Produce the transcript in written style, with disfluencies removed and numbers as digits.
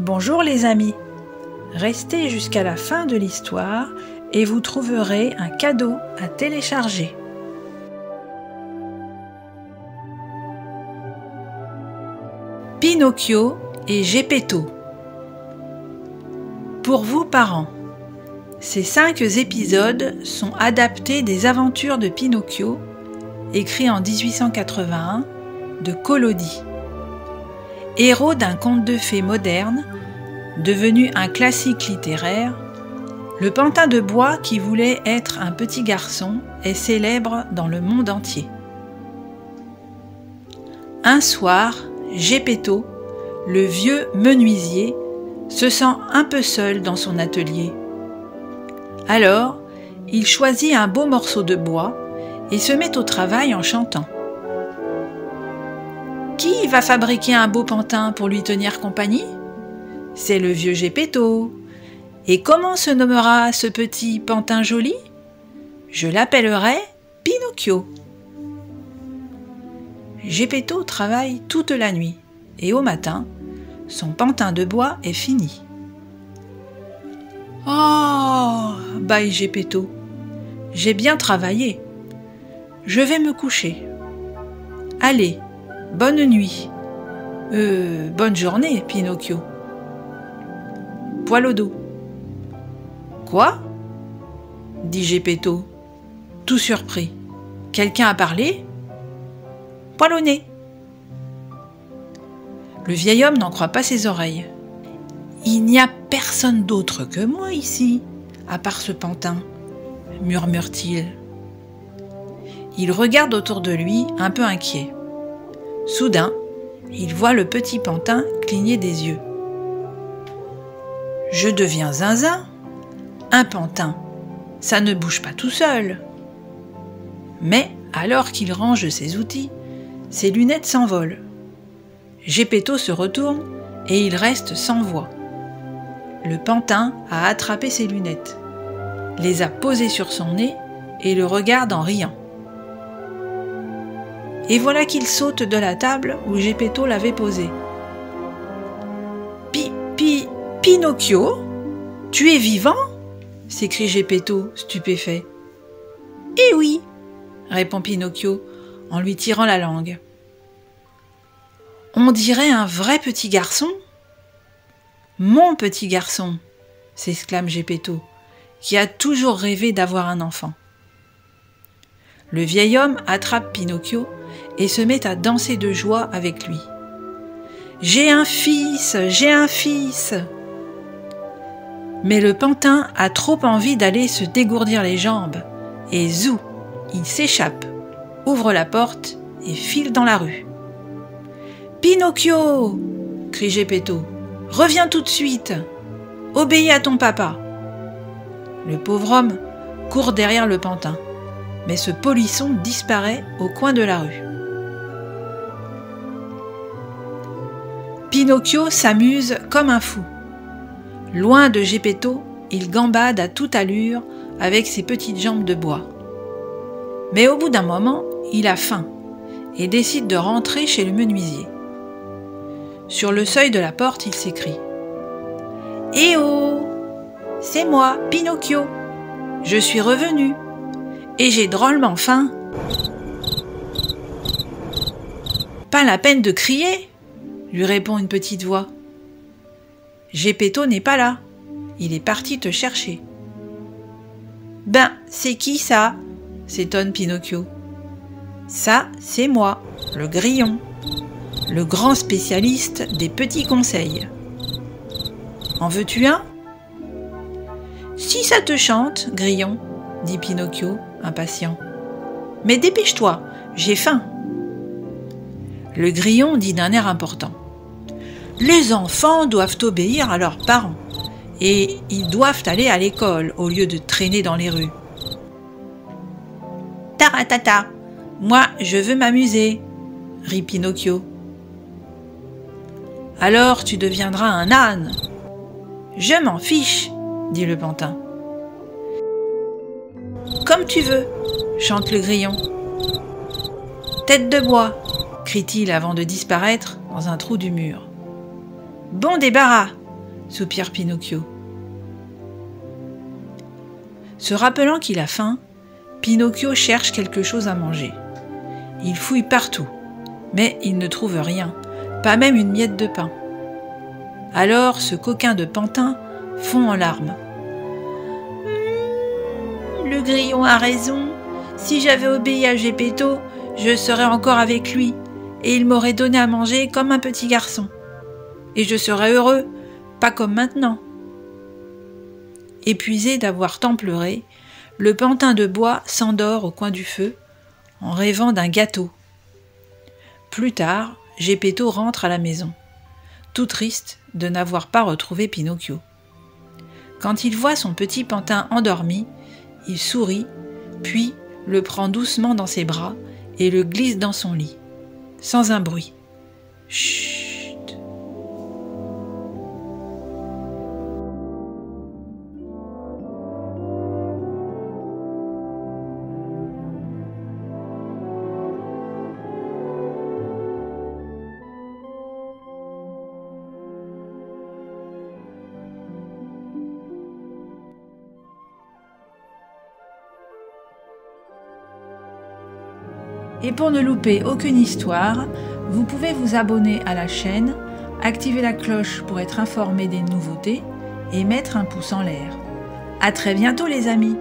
Bonjour les amis, restez jusqu'à la fin de l'histoire et vous trouverez un cadeau à télécharger. Pinocchio et Geppetto. Pour vous parents, ces 5 épisodes sont adaptés des aventures de Pinocchio, écrits en 1881, de Collodi. Héros d'un conte de fées moderne, devenu un classique littéraire, le pantin de bois qui voulait être un petit garçon est célèbre dans le monde entier. Un soir, Geppetto, le vieux menuisier, se sent un peu seul dans son atelier. Alors, il choisit un beau morceau de bois et se met au travail en chantant. Qui va fabriquer un beau pantin pour lui tenir compagnie? C'est le vieux Geppetto. Et comment se nommera ce petit pantin joli? Je l'appellerai Pinocchio. Geppetto travaille toute la nuit et au matin, son pantin de bois est fini. « Oh !» bâille Geppetto. « J'ai bien travaillé. Je vais me coucher. Allez, bonne nuit. Bonne journée, Pinocchio. » Poil au dos. « Quoi ?» dit Geppetto, tout surpris. « Quelqu'un a parlé ?» Poil au nez. Le vieil homme n'en croit pas ses oreilles. « Il n'y a personne d'autre que moi ici, à part ce pantin, » murmure-t-il. Il regarde autour de lui, un peu inquiet. Soudain, il voit le petit pantin cligner des yeux. « Je deviens zinzin. Un pantin, ça ne bouge pas tout seul. » Mais, alors qu'il range ses outils, ses lunettes s'envolent. Geppetto se retourne et il reste sans voix. Le pantin a attrapé ses lunettes, les a posées sur son nez et le regarde en riant. Et voilà qu'il saute de la table où Geppetto l'avait posé. « Pinocchio, tu es vivant ?» s'écrie Geppetto, stupéfait. « Eh oui !» répond Pinocchio en lui tirant la langue. « On dirait un vrai petit garçon !»« Mon petit garçon !» s'exclame Geppetto, qui a toujours rêvé d'avoir un enfant. Le vieil homme attrape Pinocchio et se met à danser de joie avec lui. « J'ai un fils, j'ai un fils !» Mais le pantin a trop envie d'aller se dégourdir les jambes, et zou, il s'échappe, ouvre la porte et file dans la rue. « Pinocchio !» crie Geppetto. « Reviens tout de suite! Obéis à ton papa !» Le pauvre homme court derrière le pantin, mais ce polisson disparaît au coin de la rue. Pinocchio s'amuse comme un fou. Loin de Geppetto, il gambade à toute allure avec ses petites jambes de bois. Mais au bout d'un moment, il a faim et décide de rentrer chez le menuisier. Sur le seuil de la porte, il s'écrie « Eh oh! C'est moi, Pinocchio! Je suis revenu et j'ai drôlement faim. »« Pas la peine de crier !» lui répond une petite voix. « Geppetto n'est pas là. Il est parti te chercher. »« Ben, c'est qui ça ?» s'étonne Pinocchio. « Ça, c'est moi, le grillon, le grand spécialiste des petits conseils. En veux-tu un ?»« Si ça te chante, grillon, » dit Pinocchio, impatient. « Mais dépêche-toi, j'ai faim. » Le grillon dit d'un air important. « Les enfants doivent obéir à leurs parents et ils doivent aller à l'école au lieu de traîner dans les rues. »« Taratata, moi je veux m'amuser, » rit Pinocchio. « Alors tu deviendras un âne. »« Je m'en fiche, » dit le pantin. « Comme tu veux, » chante le grillon. « Tête de bois, » crie-t-il avant de disparaître dans un trou du mur. « Bon débarras, soupire Pinocchio. Se rappelant qu'il a faim, Pinocchio cherche quelque chose à manger. Il fouille partout, mais il ne trouve rien, pas même une miette de pain. Alors ce coquin de pantin fond en larmes. Le grillon a raison. Si j'avais obéi à Geppetto, je serais encore avec lui, et il m'aurait donné à manger comme un petit garçon. Et je serais heureux, pas comme maintenant. Épuisé d'avoir tant pleuré, le pantin de bois s'endort au coin du feu, en rêvant d'un gâteau. Plus tard, Geppetto rentre à la maison, tout triste de n'avoir pas retrouvé Pinocchio. Quand il voit son petit pantin endormi, il sourit, puis le prend doucement dans ses bras et le glisse dans son lit, sans un bruit. Chut. Et pour ne louper aucune histoire, vous pouvez vous abonner à la chaîne, activer la cloche pour être informé des nouveautés et mettre un pouce en l'air. À très bientôt les amis!